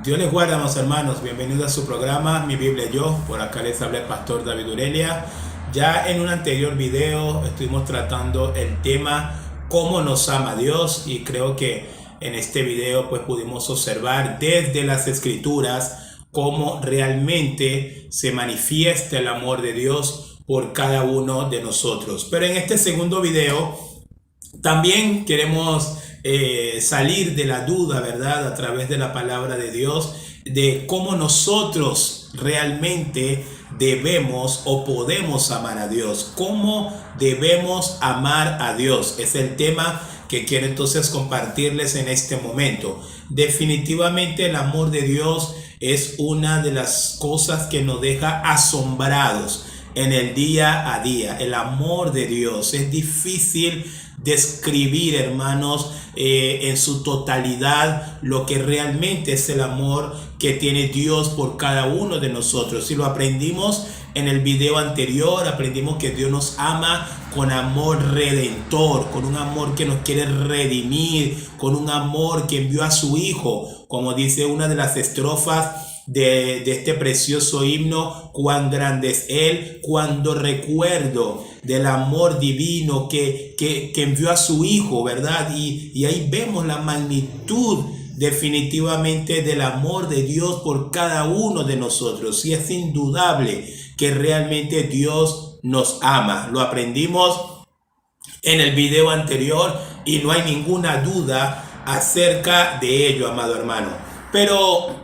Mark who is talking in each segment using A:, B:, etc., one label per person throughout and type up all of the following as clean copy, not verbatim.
A: Dios les guarda, amados hermanos. Bienvenidos a su programa Mi Biblia y Yo. Por acá les habla el pastor David Urelia. Ya en un anterior video estuvimos tratando el tema cómo nos ama Dios, y creo que en este video pues pudimos observar desde las escrituras cómo realmente se manifiesta el amor de Dios por cada uno de nosotros. Pero en este segundo video también queremos salir de la duda, ¿verdad? A través de la palabra de Dios, de cómo nosotros realmente debemos o podemos amar a Dios. ¿Cómo debemos amar a Dios? Es el tema que quiero entonces compartirles en este momento. Definitivamente el amor de Dios es una de las cosas que nos deja asombrados en el día a día. El amor de Dios es difícil describir, hermanos, en su totalidad lo que realmente es el amor que tiene Dios por cada uno de nosotros. Si lo aprendimos en el video anterior, aprendimos que Dios nos ama con amor redentor, con un amor que nos quiere redimir, con un amor que envió a su Hijo, como dice una de las estrofas de este precioso himno: cuán grande es Él, cuando recuerdo del amor divino que envió a su Hijo, ¿verdad? Y ahí vemos la magnitud definitivamente del amor de Dios por cada uno de nosotros. Y es indudable que realmente Dios nos ama. Lo aprendimos en el video anterior y no hay ninguna duda acerca de ello, amado hermano. Pero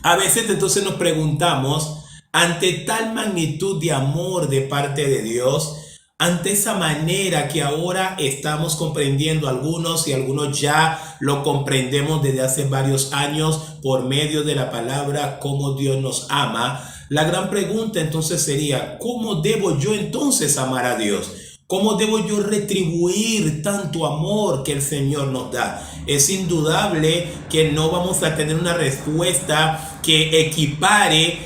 A: a veces entonces nos preguntamos, ante tal magnitud de amor de parte de Dios, ante esa manera que ahora estamos comprendiendo algunos, y algunos ya lo comprendemos desde hace varios años por medio de la palabra, cómo Dios nos ama, la gran pregunta entonces sería: ¿cómo debo yo entonces amar a Dios? ¿Cómo debo yo retribuir tanto amor que el Señor nos da? Es indudable que no vamos a tener una respuesta que equipare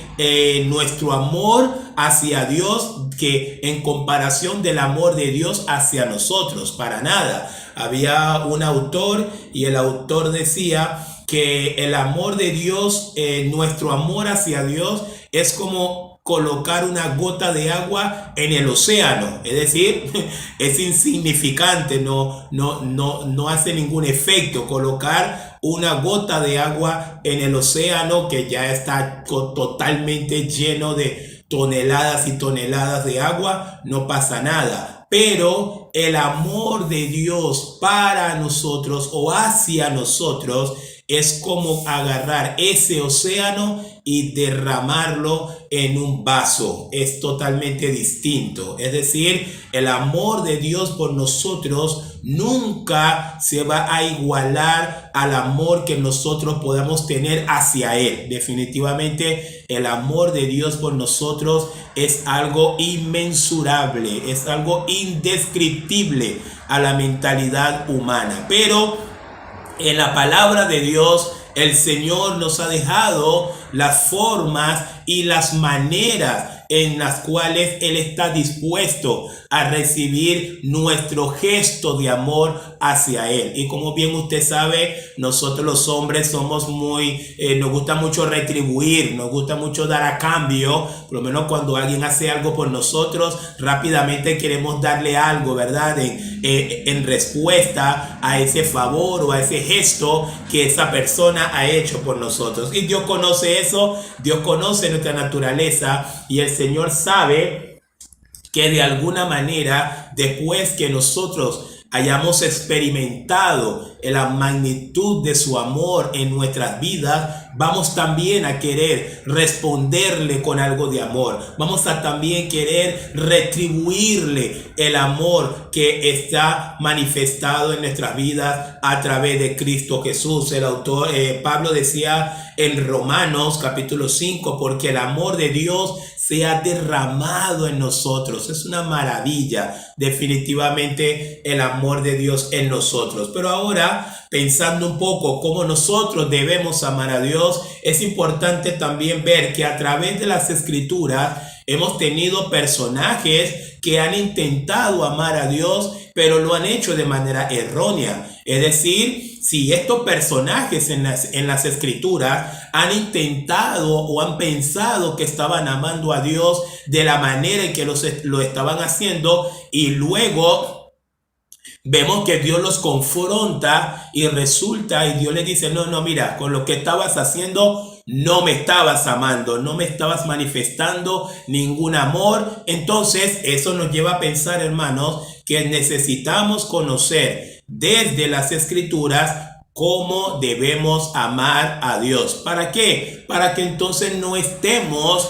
A: nuestro amor hacia Dios que en comparación del amor de Dios hacia nosotros, para nada. Había un autor y el autor decía que el amor de Dios, nuestro amor hacia Dios es como colocar una gota de agua en el océano, es decir, es insignificante, no hace ningún efecto colocar una gota de agua en el océano que ya está totalmente lleno de toneladas y toneladas de agua, no pasa nada. Pero el amor de Dios para nosotros o hacia nosotros es como agarrar ese océano y derramarlo en un vaso. Es totalmente distinto. Es decir, el amor de Dios por nosotros nunca se va a igualar al amor que nosotros podamos tener hacia Él. Definitivamente el amor de Dios por nosotros es algo inmensurable, es algo indescriptible a la mentalidad humana. Pero en la palabra de Dios, el Señor nos ha dejado las formas y las maneras en las cuales Él está dispuesto a recibir nuestro gesto de amor hacia Él. Y como bien usted sabe, nosotros los hombres somos nos gusta mucho retribuir, nos gusta mucho dar a cambio. Por lo menos cuando alguien hace algo por nosotros, rápidamente queremos darle algo, ¿verdad? En respuesta a ese favor o a ese gesto que esa persona ha hecho por nosotros. Y Dios conoce eso, Dios conoce nuestra naturaleza, y el Señor sabe que de alguna manera, después que nosotros hayamos experimentado la magnitud de su amor en nuestras vidas, vamos también a querer responderle con algo de amor. Vamos a también querer retribuirle el amor que está manifestado en nuestras vidas a través de Cristo Jesús. El autor Pablo decía en Romanos capítulo 5, porque el amor de Dios se ha derramado en nosotros. Es una maravilla, definitivamente, el amor de Dios en nosotros. Pero ahora, pensando un poco cómo nosotros debemos amar a Dios, es importante también ver que a través de las escrituras hemos tenido personajes que han intentado amar a Dios, pero lo han hecho de manera errónea. Es decir, si estos personajes en las escrituras han intentado o han pensado que estaban amando a Dios de la manera en que lo estaban haciendo, y luego vemos que Dios los confronta y resulta, y Dios les dice, no, no, mira, con lo que estabas haciendo no me estabas amando, no me estabas manifestando ningún amor. Entonces eso nos lleva a pensar, hermanos, que necesitamos conocer desde las escrituras cómo debemos amar a Dios. ¿Para qué? Para que entonces no estemos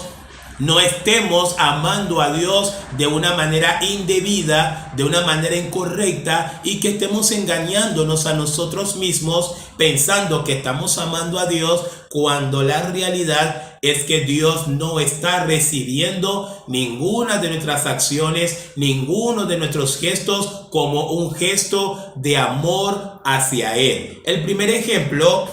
A: amando a Dios de una manera indebida, de una manera incorrecta, y que estemos engañándonos a nosotros mismos pensando que estamos amando a Dios, cuando la realidad es que Dios no está recibiendo ninguna de nuestras acciones, ninguno de nuestros gestos como un gesto de amor hacia Él. El primer ejemplo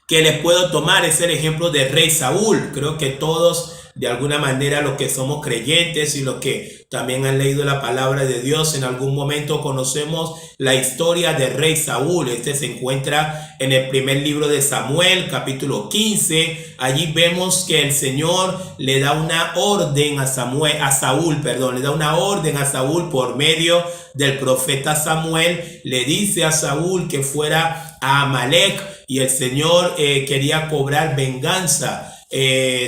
A: que les puedo tomar es el ejemplo del rey Saúl. Creo que todos, de alguna manera, los que somos creyentes y los que también han leído la palabra de Dios, en algún momento conocemos la historia del rey Saúl. Este se encuentra en el primer libro de Samuel, capítulo 15. Allí vemos que el Señor le da una orden a Saúl por medio del profeta Samuel. Le dice a Saúl que fuera a Amalek, y el Señor quería cobrar venganza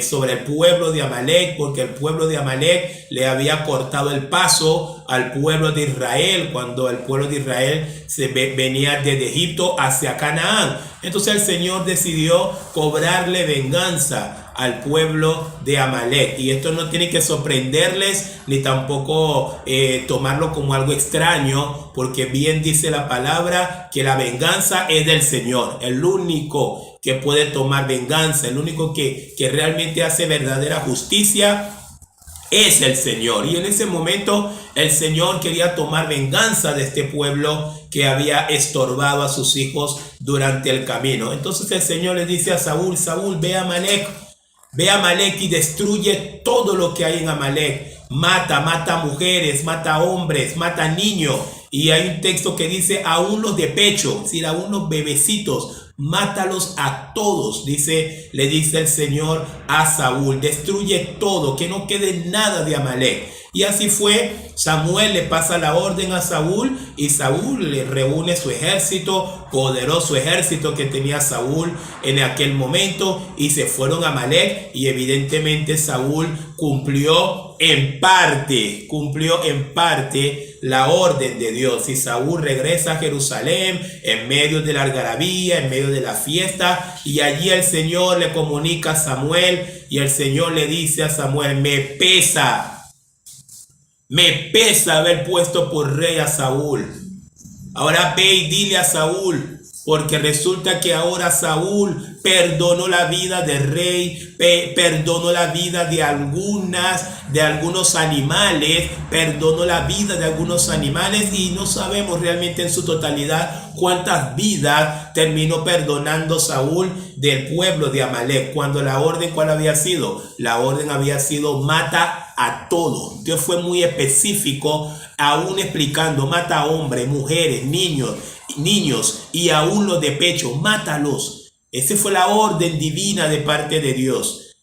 A: sobre el pueblo de Amalek, porque el pueblo de Amalek le había cortado el paso al pueblo de Israel cuando el pueblo de Israel venía desde Egipto hacia Canaán. Entonces el Señor decidió cobrarle venganza al pueblo de Amalek, y esto no tiene que sorprenderles ni tampoco tomarlo como algo extraño, porque bien dice la palabra que la venganza es del Señor. El único que puede tomar venganza, el único que realmente hace verdadera justicia es el Señor. Y en ese momento el Señor quería tomar venganza de este pueblo que había estorbado a sus hijos durante el camino. Entonces el Señor le dice a Saúl: Saúl, ve a Amalek y destruye todo lo que hay en Amalek. Mata mujeres, mata hombres, mata niños. Y hay un texto que dice aún los de pecho, es decir, aún los bebecitos, mátalos a todos, le dice el Señor a Saúl. Destruye todo, que no quede nada de Amalek. Y así fue. Samuel le pasa la orden a Saúl, y Saúl le reúne su ejército, poderoso ejército que tenía Saúl en aquel momento, y se fueron a Amalek. Y evidentemente Saúl cumplió en parte la orden de Dios, y Saúl regresa a Jerusalén en medio de la algarabía, en medio de la fiesta, y allí el Señor le comunica a Samuel, y el Señor le dice a Samuel: me pesa haber puesto por rey a Saúl. Ahora ve y dile a Saúl, porque resulta que ahora Saúl perdonó la vida del rey, perdonó la vida de algunos animales, y no sabemos realmente en su totalidad cuántas vidas terminó perdonando Saúl del pueblo de Amalek, cuando la orden, ¿cuál había sido? La orden había sido: mata a todos. Dios fue muy específico, aún explicando: mata a hombres, mujeres, niños y aún los de pecho, mátalos. Esa fue la orden divina de parte de Dios.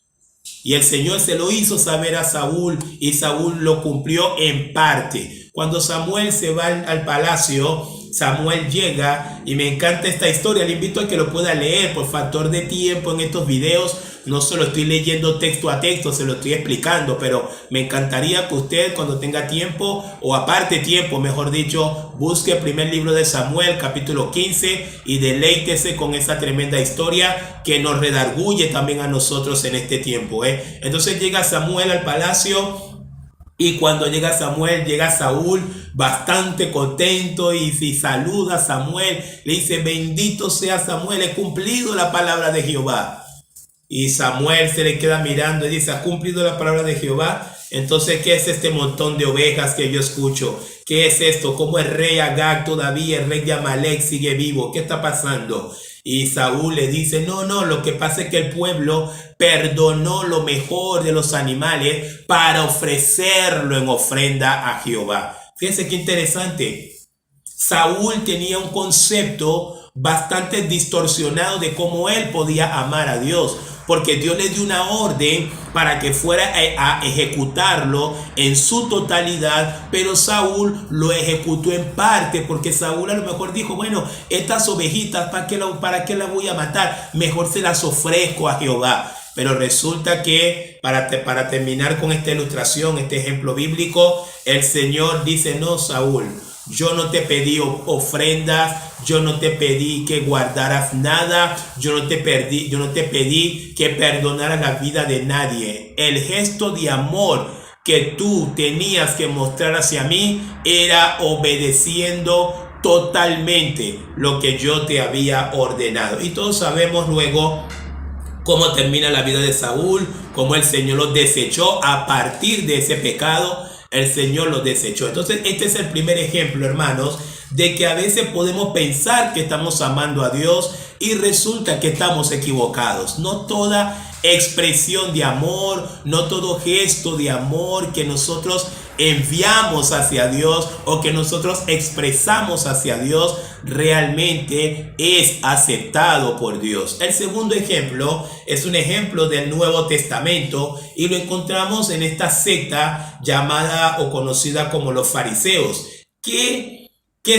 A: Y el Señor se lo hizo saber a Saúl, y Saúl lo cumplió en parte. Cuando Samuel se va al palacio, Samuel llega, y me encanta esta historia. Le invito a que lo pueda leer por factor de tiempo en estos videos. No se lo estoy leyendo texto a texto, se lo estoy explicando, pero me encantaría que usted, cuando tenga tiempo, o aparte tiempo, mejor dicho, busque el primer libro de Samuel, capítulo 15, y deleítese con esa tremenda historia que nos redarguye también a nosotros en este tiempo. Entonces llega Samuel al palacio, y cuando llega Samuel, llega Saúl bastante contento, y si saluda a Samuel, le dice: bendito sea Samuel, he cumplido la palabra de Jehová. Y Samuel se le queda mirando y dice: ¿has cumplido la palabra de Jehová? Entonces, ¿qué es este montón de ovejas que yo escucho? ¿Qué es esto? ¿Cómo el rey Agag todavía, el rey de Amalek, sigue vivo? ¿Qué está pasando? Y Saúl le dice: no, lo que pasa es que el pueblo perdonó lo mejor de los animales para ofrecerlo en ofrenda a Jehová. Fíjense qué interesante. Saúl tenía un concepto bastante distorsionado de cómo él podía amar a Dios, porque Dios le dio una orden para que fuera a ejecutarlo en su totalidad, pero Saúl lo ejecutó en parte, porque Saúl a lo mejor dijo, bueno, estas ovejitas, ¿para qué las voy a matar? Mejor se las ofrezco a Jehová. Pero resulta que para terminar con esta ilustración, este ejemplo bíblico, el Señor dice, no, Saúl, yo no te pedí ofrendas, yo no te pedí que guardaras nada, yo no te pedí que perdonaras la vida de nadie. El gesto de amor que tú tenías que mostrar hacia mí era obedeciendo totalmente lo que yo te había ordenado. Y todos sabemos luego cómo termina la vida de Saúl, cómo el Señor lo desechó a partir de ese pecado. El Señor lo desechó. Entonces este es el primer ejemplo, hermanos, de que a veces podemos pensar que estamos amando a Dios y resulta que estamos equivocados. No toda expresión de amor, no todo gesto de amor que nosotros enviamos hacia Dios o que nosotros expresamos hacia Dios realmente es aceptado por Dios. El segundo ejemplo es un ejemplo del Nuevo Testamento y lo encontramos en esta secta llamada o conocida como los fariseos. ¿Qué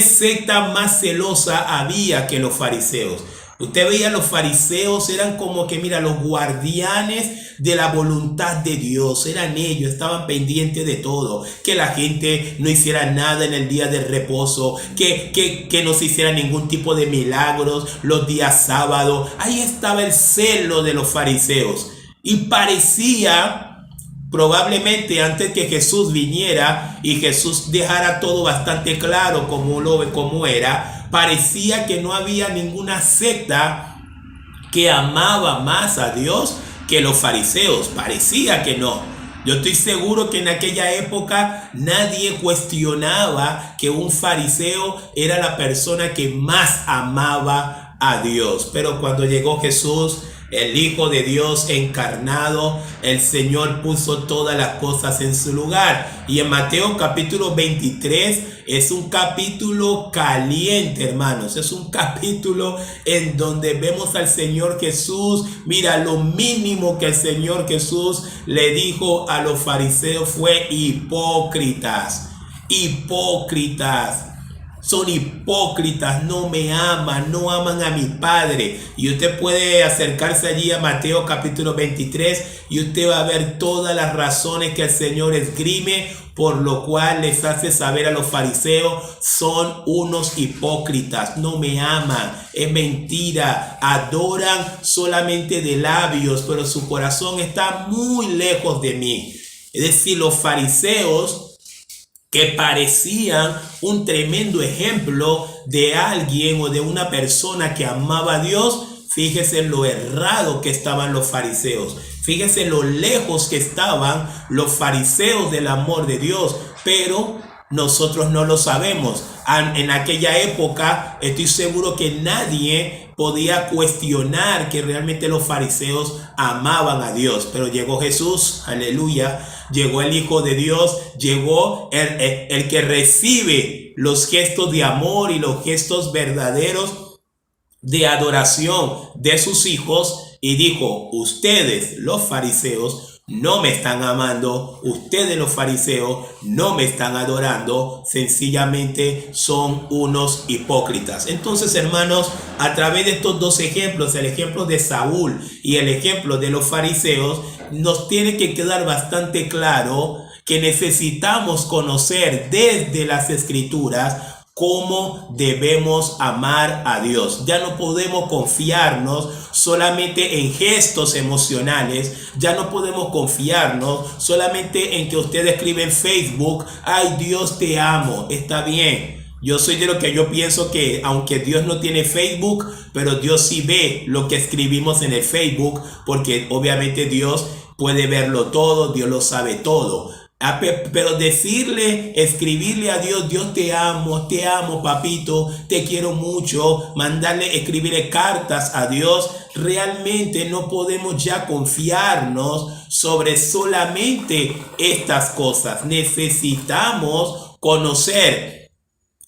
A: secta más celosa había que los fariseos? Usted veía, los fariseos eran como que, mira, los guardianes de la voluntad de Dios. Eran ellos, estaban pendientes de todo. Que la gente no hiciera nada en el día de reposo. Que no se hiciera ningún tipo de milagros los días sábados. Ahí estaba el celo de los fariseos. Y parecía, probablemente antes que Jesús viniera y Jesús dejara todo bastante claro como era, parecía que no había ninguna secta que amaba más a Dios que los fariseos. Parecía que no. Yo estoy seguro que en aquella época nadie cuestionaba que un fariseo era la persona que más amaba a Dios. Pero cuando llegó Jesús, el Hijo de Dios encarnado, el Señor puso todas las cosas en su lugar. Y en Mateo capítulo 23 es un capítulo caliente, hermanos. Es un capítulo en donde vemos al Señor Jesús. Mira, lo mínimo que el Señor Jesús le dijo a los fariseos fue hipócritas. Hipócritas. Son hipócritas, no me aman, no aman a mi Padre. Y usted puede acercarse allí a Mateo capítulo 23 y usted va a ver todas las razones que el Señor esgrime, por lo cual les hace saber a los fariseos, son unos hipócritas, no me aman, es mentira, adoran solamente de labios, pero su corazón está muy lejos de mí. Es decir, los fariseos, que parecían un tremendo ejemplo de alguien o de una persona que amaba a Dios, fíjese lo errado que estaban los fariseos. Fíjese lo lejos que estaban los fariseos del amor de Dios, pero nosotros no lo sabemos. En aquella época estoy seguro que nadie podía cuestionar que realmente los fariseos amaban a Dios, pero llegó Jesús, aleluya, llegó el Hijo de Dios, llegó el que recibe los gestos de amor y los gestos verdaderos de adoración de sus hijos, y dijo, ustedes los fariseos no me están amando, ustedes los fariseos no me están adorando, sencillamente son unos hipócritas. Entonces, hermanos, a través de estos dos ejemplos, el ejemplo de Saúl y el ejemplo de los fariseos, nos tiene que quedar bastante claro que necesitamos conocer desde las Escrituras cómo debemos amar a Dios. Ya no podemos confiarnos solamente en gestos emocionales, ya no podemos confiarnos solamente en que usted escribe en Facebook, ay, Dios te amo, está bien. Yo soy de lo que yo pienso que aunque Dios no tiene Facebook, pero Dios sí ve lo que escribimos en el Facebook, porque obviamente Dios puede verlo todo, Dios lo sabe todo. Pero escribirle a Dios, Dios te amo papito, te quiero mucho, escribirle cartas a Dios, realmente no podemos ya confiarnos sobre solamente estas cosas. Necesitamos conocer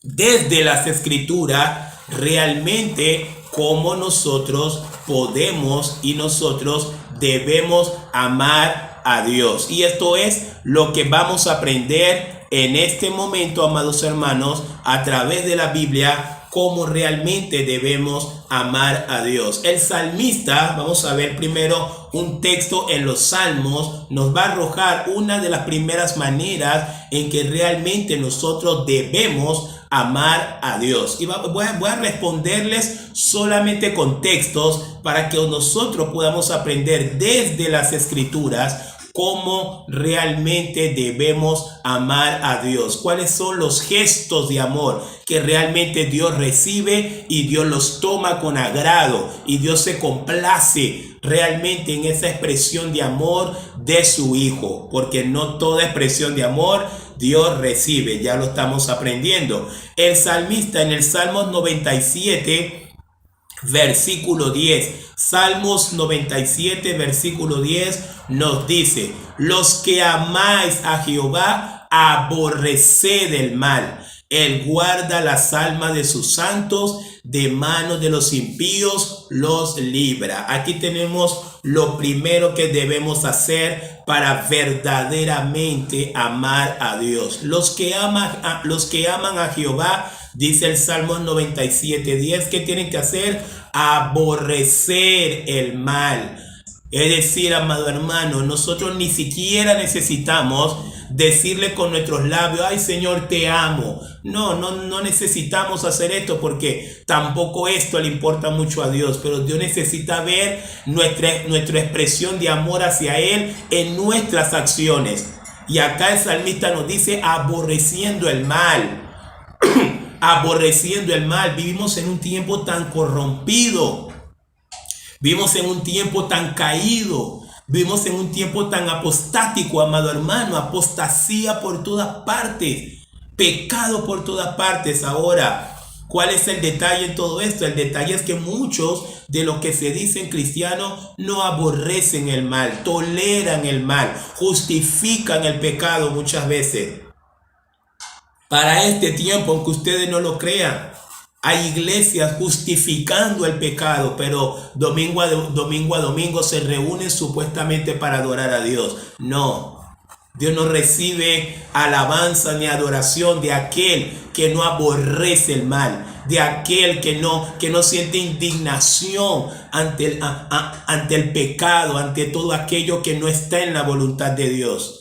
A: desde las escrituras realmente cómo nosotros podemos y nosotros debemos amar a Dios. Y esto es lo que vamos a aprender en este momento, amados hermanos, a través de la Biblia, cómo realmente debemos amar a Dios. El salmista, vamos a ver primero un texto en los Salmos, nos va a arrojar una de las primeras maneras en que realmente nosotros debemos amar a Dios. Y voy a responderles solamente con textos para que nosotros podamos aprender desde las escrituras cómo realmente debemos amar a Dios. ¿Cuáles son los gestos de amor que realmente Dios recibe y Dios los toma con agrado y Dios se complace realmente en esa expresión de amor de su Hijo? Porque no toda expresión de amor Dios recibe, ya lo estamos aprendiendo. El salmista en el Salmos 97 versículo 10. Salmos 97 versículo 10 nos dice: los que amáis a Jehová, aborreced el mal. Él guarda las almas de sus santos, de manos de los impíos los libra. Aquí tenemos lo primero que debemos hacer para verdaderamente amar a Dios. Los que aman a Jehová, dice el Salmo 97:10, ¿qué tienen que hacer? Aborrecer el mal. Es decir, amado hermano, nosotros ni siquiera necesitamos decirle con nuestros labios: ay Señor, te amo. No necesitamos hacer esto, porque tampoco esto le importa mucho a Dios, pero Dios necesita ver nuestra expresión de amor hacia Él en nuestras acciones. Y acá el salmista nos dice: aborreciendo el mal. Aborreciendo el mal. Vivimos en un tiempo tan corrompido, vivimos en un tiempo tan caído, vivimos en un tiempo tan apostático, amado hermano. Apostasía por todas partes, pecado por todas partes. Ahora, ¿cuál es el detalle en todo esto? El detalle es que muchos de los que se dicen cristianos no aborrecen el mal, toleran el mal, justifican el pecado muchas veces. Para este tiempo, aunque ustedes no lo crean, hay iglesias justificando el pecado, pero domingo a domingo se reúnen supuestamente para adorar a Dios. No, Dios no recibe alabanza ni adoración de aquel que no aborrece el mal, de aquel que no siente indignación ante el pecado, ante todo aquello que no está en la voluntad de Dios.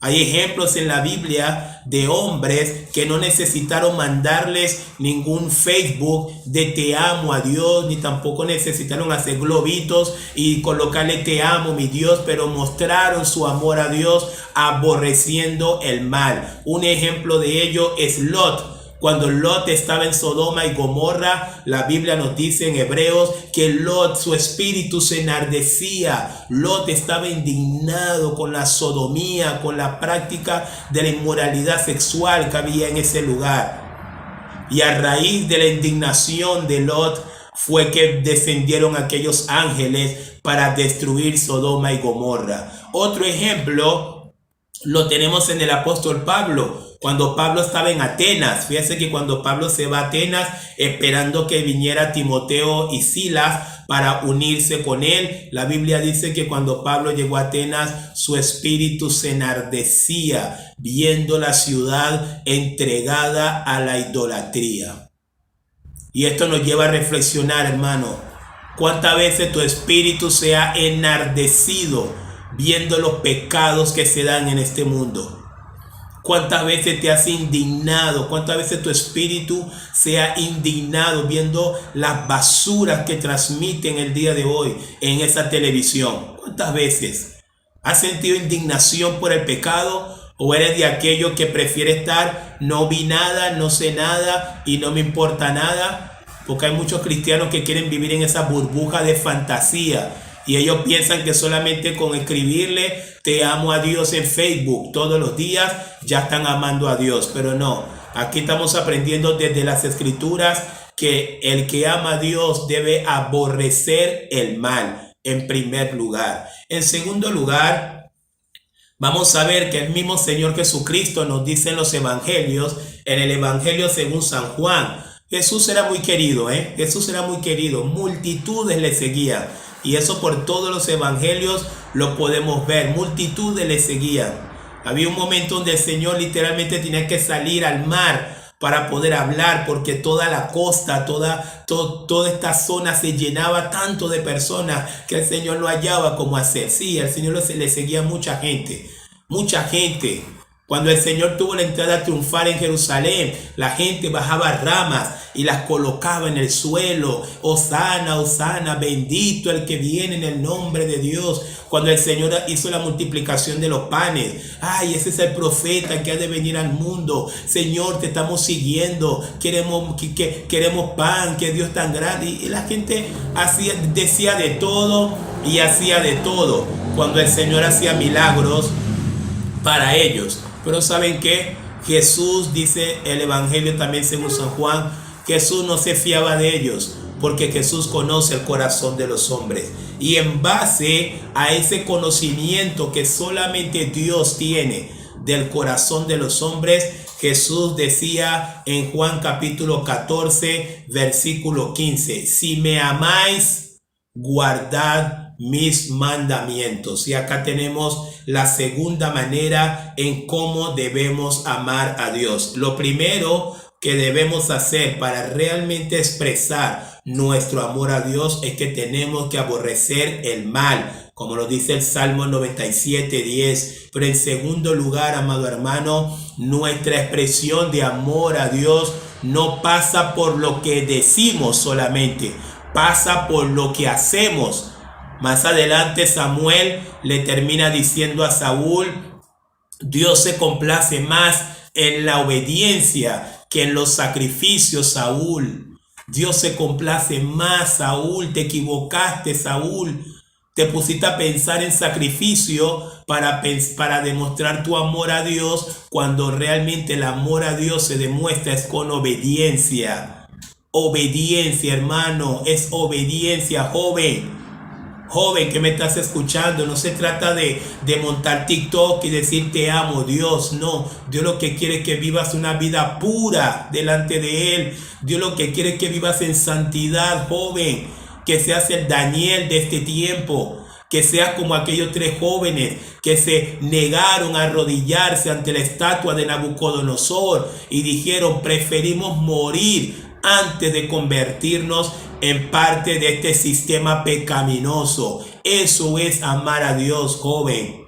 A: Hay ejemplos en la Biblia de hombres que no necesitaron mandarles ningún Facebook de te amo a Dios, ni tampoco necesitaron hacer globitos y colocarle te amo mi Dios, pero mostraron su amor a Dios aborreciendo el mal. Un ejemplo de ello es Lot. Cuando Lot estaba en Sodoma y Gomorra, la Biblia nos dice en Hebreos que Lot, su espíritu se enardecía. Lot estaba indignado con la sodomía, con la práctica de la inmoralidad sexual que había en ese lugar. Y a raíz de la indignación de Lot fue que descendieron aquellos ángeles para destruir Sodoma y Gomorra. Otro ejemplo lo tenemos en el apóstol Pablo. Cuando Pablo estaba en Atenas, fíjense que cuando Pablo se va a Atenas esperando que viniera Timoteo y Silas para unirse con él, la Biblia dice que cuando Pablo llegó a Atenas, su espíritu se enardecía viendo la ciudad entregada a la idolatría. Y esto nos lleva a reflexionar, hermano, ¿cuántas veces tu espíritu se ha enardecido viendo los pecados que se dan en este mundo? ¿Cuántas veces te has indignado? ¿Cuántas veces tu espíritu se ha indignado viendo las basuras que transmiten el día de hoy en esa televisión? ¿Cuántas veces has sentido indignación por el pecado? ¿O eres de aquellos que prefiere estar, no vi nada, no sé nada y no me importa nada? Porque hay muchos cristianos que quieren vivir en esa burbuja de fantasía. Y ellos piensan que solamente con escribirle te amo a Dios en Facebook todos los días ya están amando a Dios. Pero no, aquí estamos aprendiendo desde las escrituras que el que ama a Dios debe aborrecer el mal en primer lugar. En segundo lugar, Vamos a ver que el mismo Señor Jesucristo nos dice en los evangelios, en el evangelio según San Juan, Jesús era muy querido, Jesús era muy querido, multitudes le seguían. Y eso por todos los evangelios lo podemos ver, multitudes le seguían. Había un momento donde el Señor literalmente tenía que salir al mar para poder hablar, porque toda la costa, toda esta zona se llenaba tanto de personas que el Señor no hallaba cómo hacer. Sí, al Señor le seguía mucha gente, mucha gente. Cuando el Señor tuvo la entrada triunfal en Jerusalén, la gente bajaba ramas y las colocaba en el suelo. Hosana, Hosana, bendito el que viene en el nombre de Dios. Cuando el Señor hizo la multiplicación de los panes, ay, ese es el profeta que ha de venir al mundo. Señor, te estamos siguiendo, queremos pan, que Dios tan grande. Y la gente decía de todo y hacía de todo cuando el Señor hacía milagros para ellos. Pero ¿saben qué? Jesús, dice el evangelio también según San Juan, Jesús no se fiaba de ellos, porque Jesús conoce el corazón de los hombres. Y en base a ese conocimiento que solamente Dios tiene del corazón de los hombres, Jesús decía en Juan capítulo 14, versículo 15, si me amáis, guardad mis mandamientos. Y acá tenemos la segunda manera en cómo debemos amar a Dios. Lo primero que debemos hacer para realmente expresar nuestro amor a Dios es que tenemos que aborrecer el mal, como lo dice el Salmo 97:10. Pero en segundo lugar, amado hermano, nuestra expresión de amor a Dios no pasa por lo que decimos solamente, pasa por lo que hacemos. Más adelante Samuel le termina diciendo a Saúl, Dios se complace más en la obediencia que en los sacrificios, Saúl. Dios se complace más, Saúl. Te equivocaste, Saúl. Te pusiste a pensar en sacrificio para demostrar tu amor a Dios, cuando realmente el amor a Dios se demuestra es con obediencia. Obediencia, hermano, es obediencia, joven. Joven que me estás escuchando, no se trata de montar TikTok y decir te amo, Dios. No, Dios lo que quiere es que vivas una vida pura delante de Él. Dios lo que quiere es que vivas en santidad, joven. Que seas el Daniel de este tiempo. Que seas como aquellos 3 jóvenes que se negaron a arrodillarse ante la estatua de Nabucodonosor y dijeron, preferimos morir antes de convertirnos en parte de este sistema pecaminoso. Eso es amar a Dios, joven.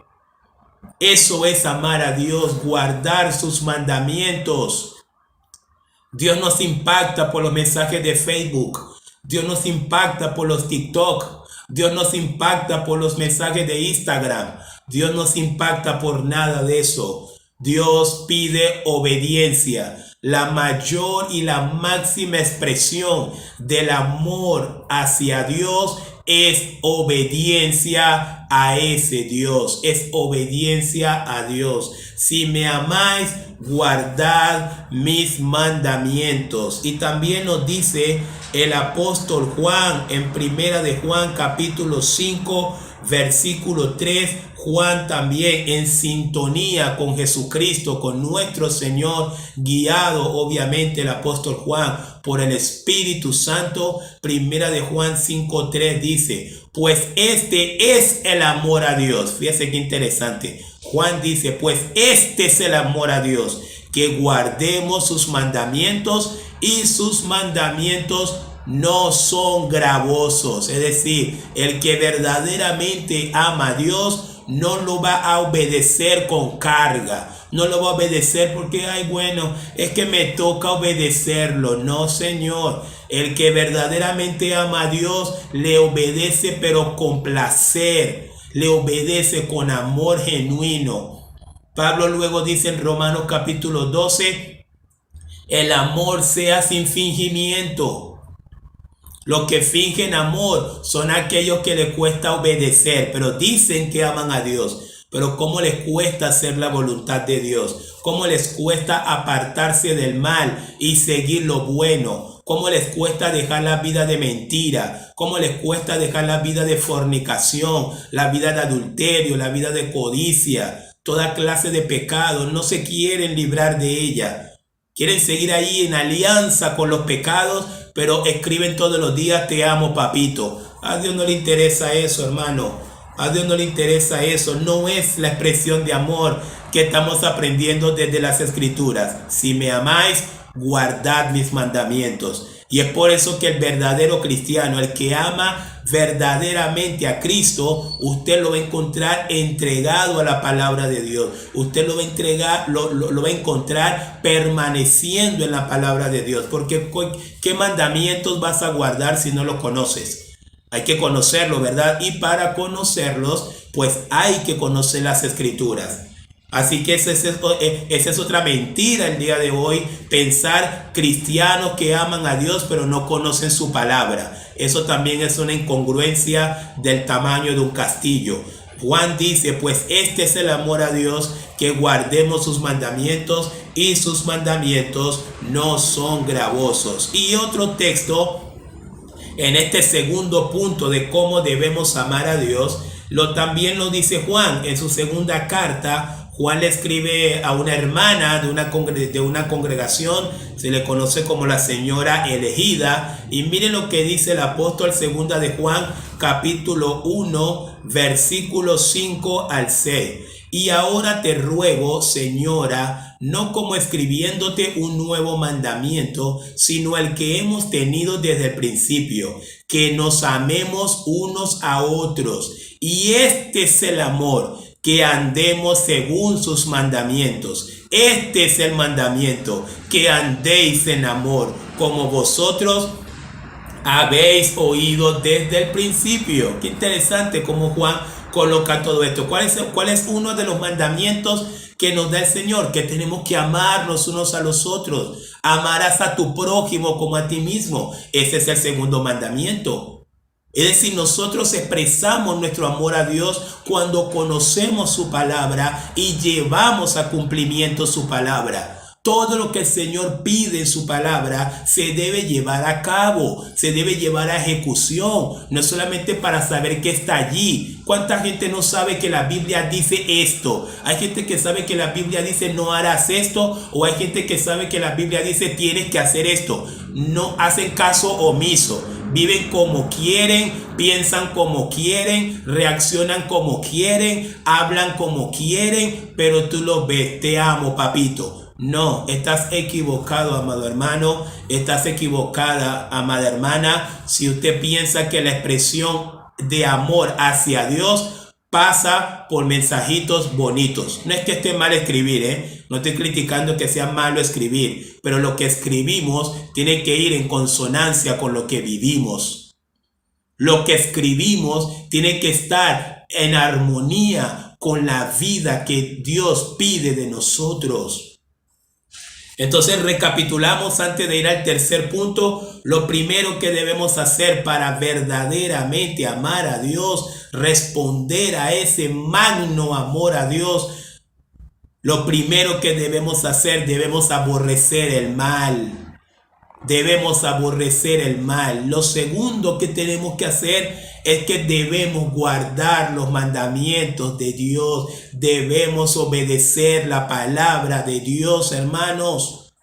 A: Eso es amar a Dios, guardar sus mandamientos. Dios nos impacta por los mensajes de Facebook. Dios nos impacta por los TikTok. Dios nos impacta por los mensajes de Instagram. Dios nos impacta por nada de eso. Dios pide obediencia. La mayor y la máxima expresión del amor hacia Dios es obediencia a ese Dios. Es obediencia a Dios. Si me amáis, guardad mis mandamientos. Y también nos dice el apóstol Juan en primera de Juan capítulo 5 versículo 3. Juan también en sintonía con Jesucristo, con nuestro Señor, guiado obviamente el apóstol Juan por el Espíritu Santo. Primera de Juan 5:3 dice, pues este es el amor a Dios. Fíjense qué interesante. Juan dice, pues este es el amor a Dios, que guardemos sus mandamientos, y sus mandamientos no son gravosos. Es decir, el que verdaderamente ama a Dios no lo va a obedecer con carga. No lo va a obedecer porque, ay, bueno, es que me toca obedecerlo. No, Señor. El que verdaderamente ama a Dios le obedece, pero con placer. Le obedece con amor genuino. Pablo luego dice en Romanos capítulo 12, el amor sea sin fingimiento. Los que fingen amor son aquellos que les cuesta obedecer, pero dicen que aman a Dios. Pero ¿cómo les cuesta hacer la voluntad de Dios? ¿Cómo les cuesta apartarse del mal y seguir lo bueno? ¿Cómo les cuesta dejar la vida de mentira? ¿Cómo les cuesta dejar la vida de fornicación, la vida de adulterio, la vida de codicia? toda clase de pecados, no se quieren librar de ella. Quieren seguir ahí en alianza con los pecados, pero escriben todos los días: te amo, papito. A Dios no le interesa eso, hermano. A Dios no le interesa eso. No es la expresión de amor que estamos aprendiendo desde las Escrituras. Si me amáis, guardad mis mandamientos. Y es por eso que el verdadero cristiano, el que ama verdaderamente a Cristo, usted lo va a encontrar entregado a la palabra de Dios. Usted lo va a encontrar permaneciendo en la palabra de Dios. Porque ¿qué mandamientos vas a guardar si no los conoces? Hay que conocerlo, ¿verdad? Y para conocerlos, pues hay que conocer las Escrituras. Así que esa es otra mentira el día de hoy, pensar cristianos que aman a Dios pero no conocen su palabra. Eso también es una incongruencia del tamaño de un castillo. Juan dice: pues este es el amor a Dios, que guardemos sus mandamientos, y sus mandamientos no son gravosos. Y otro texto en este segundo punto de cómo debemos amar a Dios, también lo dice Juan en su segunda carta. Juan le escribe a una hermana de una congregación, se le conoce como la señora elegida, y miren lo que dice el apóstol, segunda de Juan, capítulo 1, versículos 5 al 6. Y ahora te ruego, señora, no como escribiéndote un nuevo mandamiento, sino el que hemos tenido desde el principio, que nos amemos unos a otros. Y este es el amor, que andemos según sus mandamientos. Este es el mandamiento, que andéis en amor, como vosotros habéis oído desde el principio. Qué interesante cómo Juan coloca todo esto. ¿Cuál es uno de los mandamientos que nos da el Señor? Que tenemos que amarnos unos a los otros. Amarás a tu prójimo como a ti mismo. Ese es el segundo mandamiento. Es decir, nosotros expresamos nuestro amor a Dios cuando conocemos su palabra y llevamos a cumplimiento su palabra. Todo lo que el Señor pide en su palabra se debe llevar a cabo, se debe llevar a ejecución, no solamente para saber que está allí. ¿Cuánta gente no sabe que la Biblia dice esto? Hay gente que sabe que la Biblia dice no harás esto, o hay gente que sabe que la Biblia dice tienes que hacer esto. No hacen caso omiso. Viven como quieren, piensan como quieren, reaccionan como quieren, hablan como quieren, pero tú lo ves: te amo, papito. No, estás equivocado, amado hermano, estás equivocada, amada hermana, si usted piensa que la expresión de amor hacia Dios pasa por mensajitos bonitos. No es que esté mal escribir, no estoy criticando que sea malo escribir, pero lo que escribimos tiene que ir en consonancia con lo que vivimos. Lo que escribimos tiene que estar en armonía con la vida que Dios pide de nosotros. Entonces recapitulamos antes de ir al tercer punto. Lo primero que debemos hacer para verdaderamente amar a Dios, responder a ese magno amor a Dios, lo primero que debemos hacer, debemos aborrecer el mal. Debemos aborrecer el mal. Lo segundo que tenemos que hacer es que debemos guardar los mandamientos de Dios. Debemos obedecer la palabra de Dios, hermanos.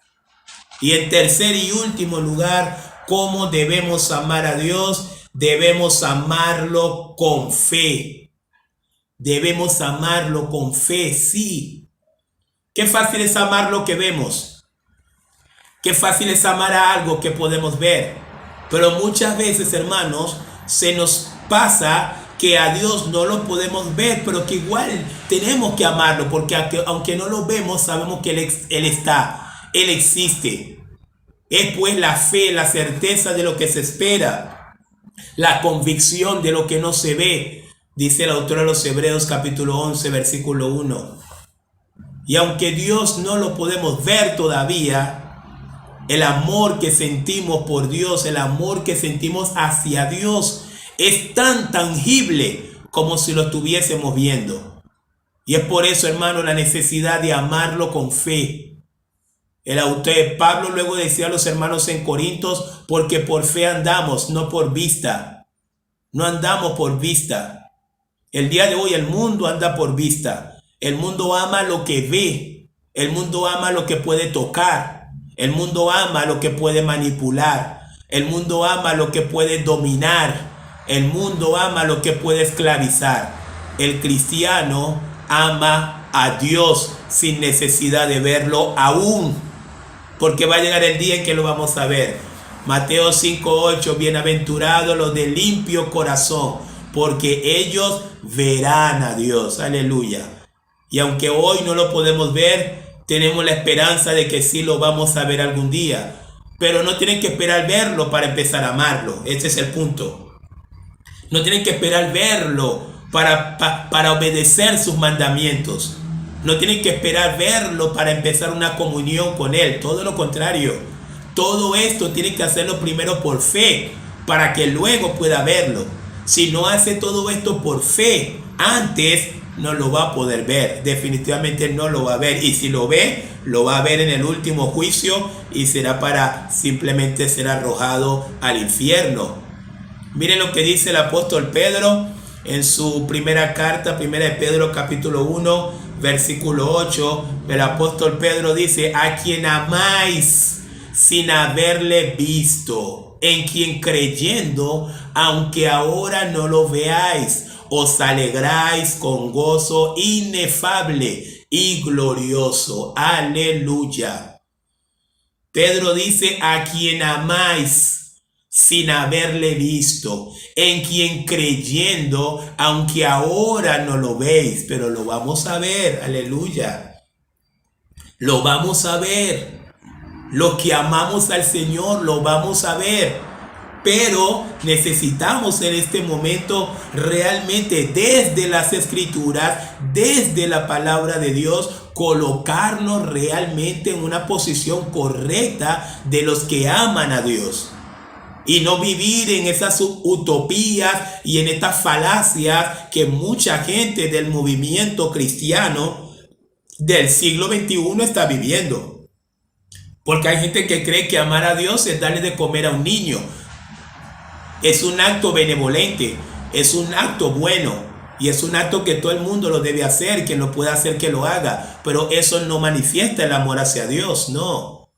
A: Y en tercer y último lugar, ¿cómo debemos amar a Dios? Debemos amarlo con fe. Debemos amarlo con fe, sí. Qué fácil es amar lo que vemos. Qué fácil es amar a algo que podemos ver. Pero muchas veces, hermanos, se nos pasa que a Dios no lo podemos ver, pero que igual tenemos que amarlo, porque aunque no lo vemos, sabemos que Él está, Él existe. Es pues la fe, la certeza de lo que se espera, la convicción de lo que no se ve, dice el autor de los Hebreos capítulo 11, versículo 1. Y aunque Dios no lo podemos ver todavía, el amor que sentimos por Dios, el amor que sentimos hacia Dios es tan tangible como si lo estuviésemos viendo. Y es por eso, hermano, la necesidad de amarlo con fe. El autor Pablo luego decía a los hermanos en Corintios: porque por fe andamos, no por vista. No andamos por vista. El día de hoy el mundo anda por vista. El mundo ama lo que ve. El mundo ama lo que puede tocar. El mundo ama lo que puede manipular. El mundo ama lo que puede dominar. El mundo ama lo que puede esclavizar. El cristiano ama a Dios sin necesidad de verlo aún, porque va a llegar el día en que lo vamos a ver. Mateo 5:8, bienaventurados los de limpio corazón, porque ellos verán a Dios. Aleluya. Y aunque hoy no lo podemos ver, tenemos la esperanza de que sí lo vamos a ver algún día. Pero no tienen que esperar verlo para empezar a amarlo. Ese es el punto. No tienen que esperar verlo para obedecer sus mandamientos. No tienen que esperar verlo para empezar una comunión con Él. Todo lo contrario. Todo esto tienen que hacerlo primero por fe, para que luego pueda verlo. Si no hace todo esto por fe, antes no lo va a poder ver. Definitivamente no lo va a ver. Y si lo ve, lo va a ver en el último juicio y será para simplemente ser arrojado al infierno. Miren lo que dice el apóstol Pedro en su primera carta, primera de Pedro capítulo 1, versículo 8. El apóstol Pedro dice: a quien amáis sin haberle visto, en quien creyendo, aunque ahora no lo veáis, os alegráis con gozo inefable y glorioso. Aleluya. Pedro dice: a quien amáis sin haberle visto, en quien creyendo, aunque ahora no lo veis, pero lo vamos a ver. Aleluya. Lo vamos a ver. Los que amamos al Señor lo vamos a ver. Pero necesitamos en este momento realmente desde las Escrituras, desde la palabra de Dios, colocarnos realmente en una posición correcta de los que aman a Dios. Y no vivir en esas utopías y en estas falacias que mucha gente del movimiento cristiano del siglo XXI está viviendo. Porque hay gente que cree que amar a Dios es darle de comer a un niño. Es un acto benevolente, es un acto bueno y es un acto que todo el mundo lo debe hacer, quien lo pueda hacer que lo haga. Pero eso no manifiesta el amor hacia Dios, no.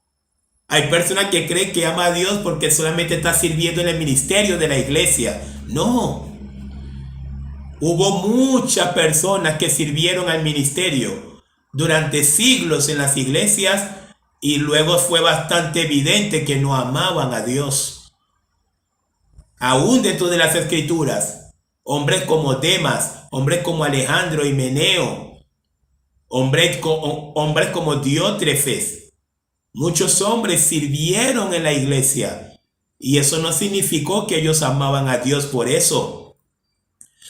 A: Hay personas que creen que ama a Dios porque solamente está sirviendo en el ministerio de la iglesia. No. Hubo muchas personas que sirvieron al ministerio durante siglos en las iglesias y luego fue bastante evidente que no amaban a Dios. Aún dentro de las Escrituras, hombres como Demas, hombres como Alejandro y Meneo, hombres como Diótrefes, muchos hombres sirvieron en la iglesia y eso no significó que ellos amaban a Dios por eso.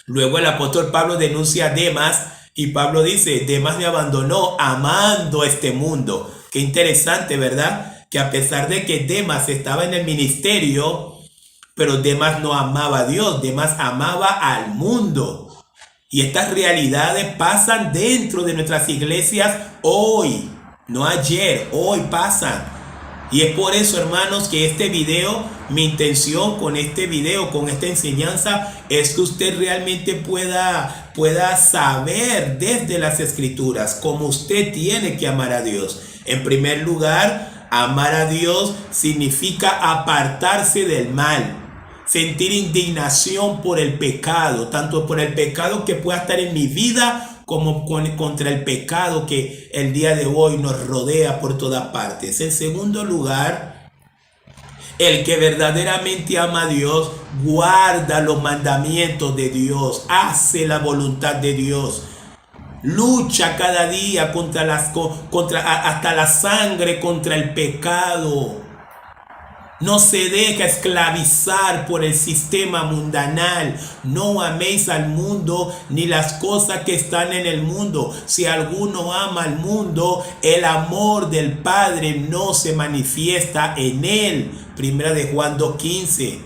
A: Luego el apóstol Pablo denuncia a Demas y Pablo dice: Demas me abandonó amando este mundo. Qué interesante, ¿verdad? Que a pesar de que Demas estaba en el ministerio, pero Demas no amaba a Dios, Demas amaba al mundo. Y estas realidades pasan dentro de nuestras iglesias hoy. No ayer, hoy pasan. Y es por eso, hermanos, que este video, mi intención con este video, con esta enseñanza, es que usted realmente pueda saber desde las Escrituras cómo usted tiene que amar a Dios. En primer lugar, amar a Dios significa apartarse del mal. Sentir indignación por el pecado, tanto por el pecado que pueda estar en mi vida como contra el pecado que el día de hoy nos rodea por todas partes. En segundo lugar, el que verdaderamente ama a Dios guarda los mandamientos de Dios, hace la voluntad de Dios, lucha cada día hasta la sangre contra el pecado. No se deja esclavizar por el sistema mundanal. No améis al mundo ni las cosas que están en el mundo. Si alguno ama al mundo, el amor del Padre no se manifiesta en él. Primera de Juan 2:15.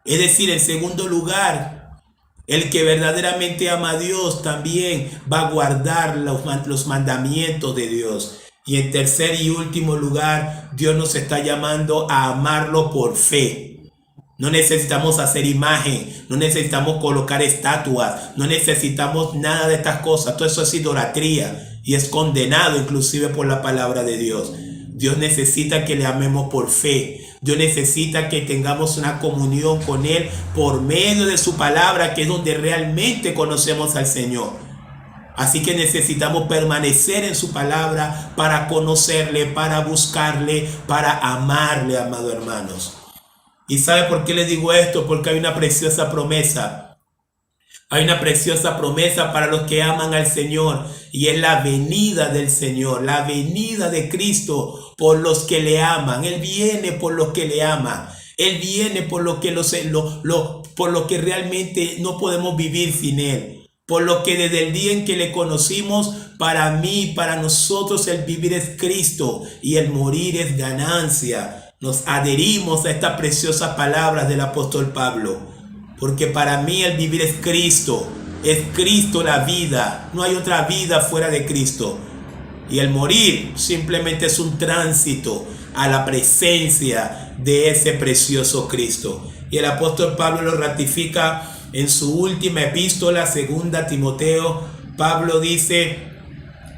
A: Es decir, en segundo lugar, el que verdaderamente ama a Dios también va a guardar los mandamientos de Dios. Y en tercer y último lugar, Dios nos está llamando a amarlo por fe. No necesitamos hacer imagen, no necesitamos colocar estatuas, no necesitamos nada de estas cosas. Todo eso es idolatría y es condenado inclusive por la palabra de Dios. Dios necesita que le amemos por fe. Dios necesita que tengamos una comunión con Él por medio de su palabra, que es donde realmente conocemos al Señor. Así que necesitamos permanecer en su palabra para conocerle, para buscarle, para amarle, amados hermanos. ¿Y sabe por qué le digo esto? Porque hay una preciosa promesa. Hay una preciosa promesa para los que aman al Señor, y es la venida del Señor, la venida de Cristo por los que le aman. Él viene por los que le aman. Él viene por lo que por lo que realmente no podemos vivir sin Él. Por lo que desde el día en que le conocimos, para mí, para nosotros, el vivir es Cristo y el morir es ganancia. Nos adherimos a estas preciosas palabras del apóstol Pablo, porque para mí el vivir es Cristo la vida, no hay otra vida fuera de Cristo, y el morir simplemente es un tránsito a la presencia de ese precioso Cristo. Y el apóstol Pablo lo ratifica en su última epístola, 2 Timoteo. Pablo dice: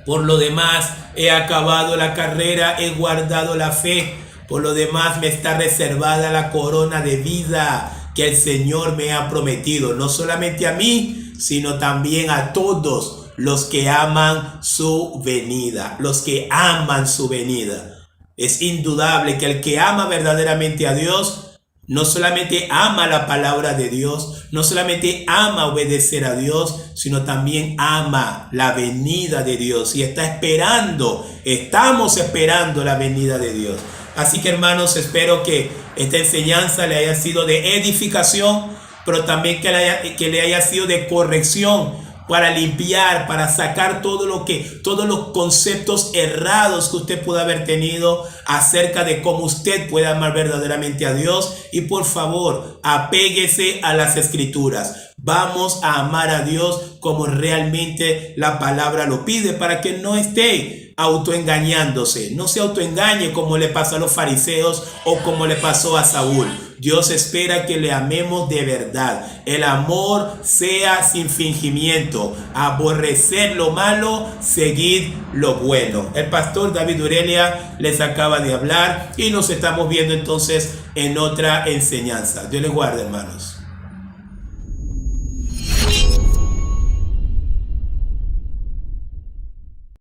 A: por lo demás he acabado la carrera, he guardado la fe. Por lo demás me está reservada la corona de vida que el Señor me ha prometido, no solamente a mí, sino también a todos los que aman su venida, los que aman su venida. Es indudable que el que ama verdaderamente a Dios, no solamente ama la palabra de Dios, no solamente ama obedecer a Dios, sino también ama la venida de Dios y estamos esperando la venida de Dios. Así que, hermanos, espero que esta enseñanza le haya sido de edificación, pero también que le haya sido de corrección, para limpiar, para sacar todos los conceptos errados que usted pueda haber tenido acerca de cómo usted puede amar verdaderamente a Dios. Y por favor, apéguese a las Escrituras. Vamos a amar a Dios como realmente la palabra lo pide, para que no esté autoengañándose. No se autoengañe como le pasó a los fariseos o como le pasó a Saúl. Dios espera que le amemos de verdad. El amor sea sin fingimiento. Aborrecer lo malo, seguir lo bueno. El pastor David Urelia les acaba de hablar y nos estamos viendo entonces en otra enseñanza. Dios les guarde, hermanos.